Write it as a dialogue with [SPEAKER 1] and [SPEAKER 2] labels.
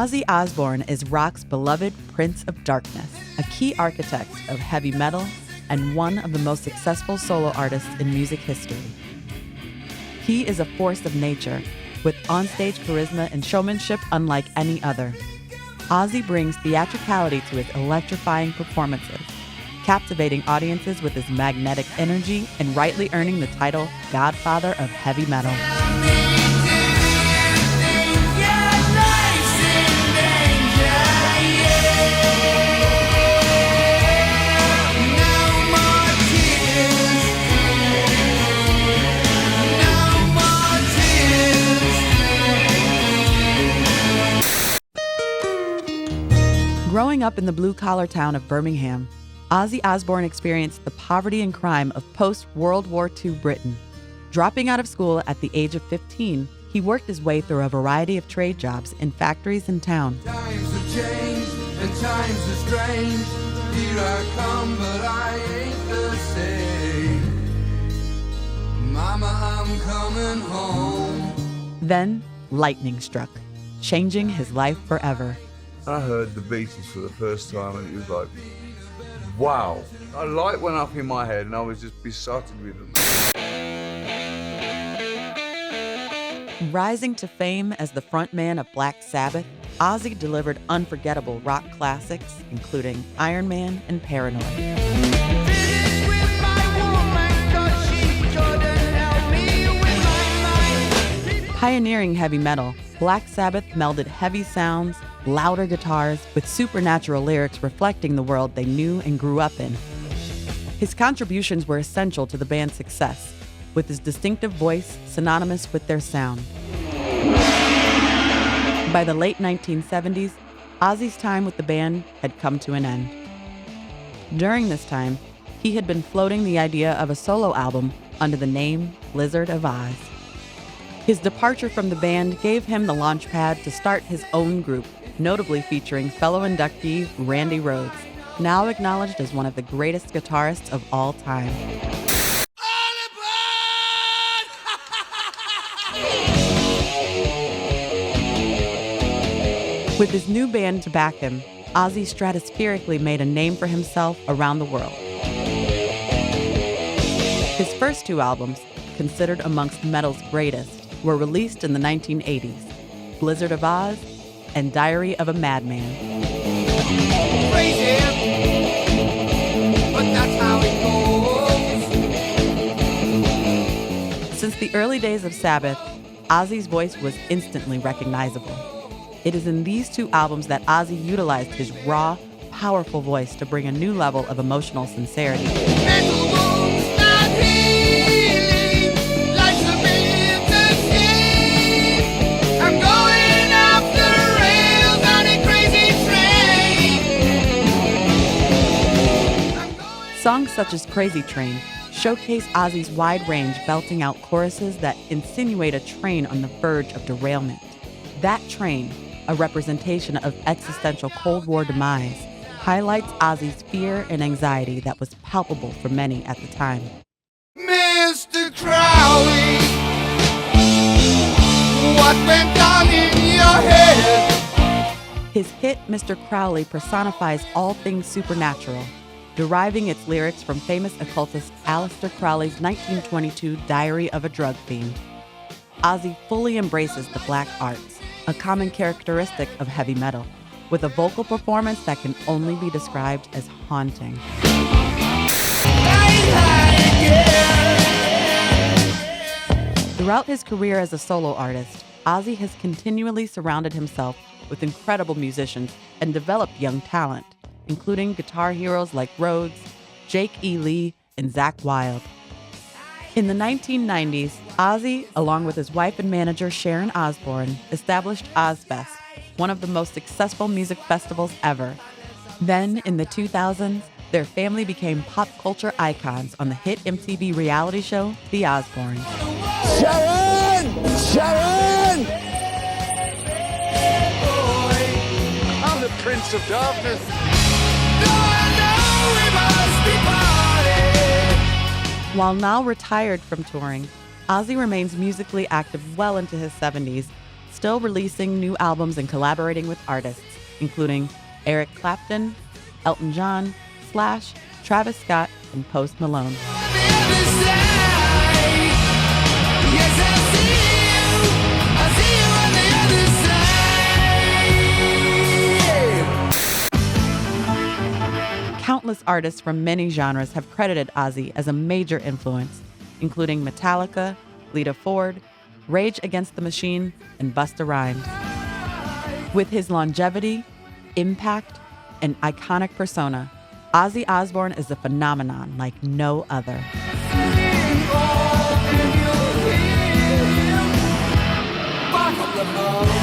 [SPEAKER 1] Ozzy Osbourne is rock's beloved Prince of Darkness, a key architect of heavy metal and one of the most successful solo artists in music history. He is a force of nature, with onstage charisma and showmanship unlike any other. Ozzy brings theatricality to his electrifying performances, captivating audiences with his magnetic energy and rightly earning the title Godfather of Heavy Metal. Growing up in the blue-collar town of Birmingham, Ozzy Osbourne experienced the poverty and crime of post-World War II Britain. Dropping out of school at the age of 15, he worked his way through a variety of trade jobs in factories in town.
[SPEAKER 2] Times have changed and times are strange. Here I come, but I ain't the same. Mama, I'm coming home.
[SPEAKER 1] Then, lightning struck, changing his life forever.
[SPEAKER 3] I heard the Beatles for the first time and it was like, wow. A light went up in my head and I was just besotted with them.
[SPEAKER 1] Rising to fame as the frontman of Black Sabbath, Ozzy delivered unforgettable rock classics, including Iron Man and Paranoid. Pioneering heavy metal, Black Sabbath melded heavy sounds, louder guitars, with supernatural lyrics reflecting the world they knew and grew up in. His contributions were essential to the band's success, with his distinctive voice synonymous with their sound. By the late 1970s, Ozzy's time with the band had come to an end. During this time, he had been floating the idea of a solo album under the name Blizzard of Oz. His departure from the band gave him the launchpad to start his own group, notably featuring fellow inductee Randy Rhoads, now acknowledged as one of the greatest guitarists of all time. With his new band to back him, Ozzy stratospherically made a name for himself around the world. His first two albums, considered amongst metal's greatest, were released in the 1980s, Blizzard of Oz and Diary of a Madman.
[SPEAKER 2] Crazy, but that's how it goes.
[SPEAKER 1] Since the early days of Sabbath, Ozzy's voice was instantly recognizable. It is in these two albums that Ozzy utilized his raw, powerful voice to bring a new level of emotional sincerity.
[SPEAKER 2] Mental wounds not healing, life's a fantasy. I'm going off the rails on a crazy train.
[SPEAKER 1] Songs such as Crazy Train showcase Ozzy's wide range, belting out choruses that insinuate a train on the verge of derailment. That train, a representation of existential Cold War demise, highlights Ozzy's fear and anxiety that was palpable for many at the time.
[SPEAKER 2] Mr. Crowley, what went on in your head?
[SPEAKER 1] His hit, Mr. Crowley, personifies all things supernatural, deriving its lyrics from famous occultist Aleister Crowley's 1922 Diary of a Drug Fiend. Ozzy fully embraces the black arts, a common characteristic of heavy metal, with a vocal performance that can only be described as haunting. Throughout his career as a solo artist, Ozzy has continually surrounded himself with incredible musicians and developed young talent, including guitar heroes like Rhoads, Jake E. Lee, and Zakk Wylde. In the 1990s, Ozzy, along with his wife and manager Sharon Osbourne, established Ozzfest, one of the most successful music festivals ever. Then, in the 2000s, their family became pop culture icons on the hit MTV reality show, The Osbournes.
[SPEAKER 4] Sharon! Sharon!
[SPEAKER 3] I'm the Prince of Darkness.
[SPEAKER 1] While now retired from touring, Ozzy remains musically active well into his 70s, still releasing new albums and collaborating with artists, including Eric Clapton, Elton John, Slash, Travis Scott, and Post Malone. Countless artists from many genres have credited Ozzy as a major influence, including Metallica, Lita Ford, Rage Against the Machine, and Busta Rhymes. With his longevity, impact, and iconic persona, Ozzy Osbourne is a phenomenon like no other.
[SPEAKER 2] Back up the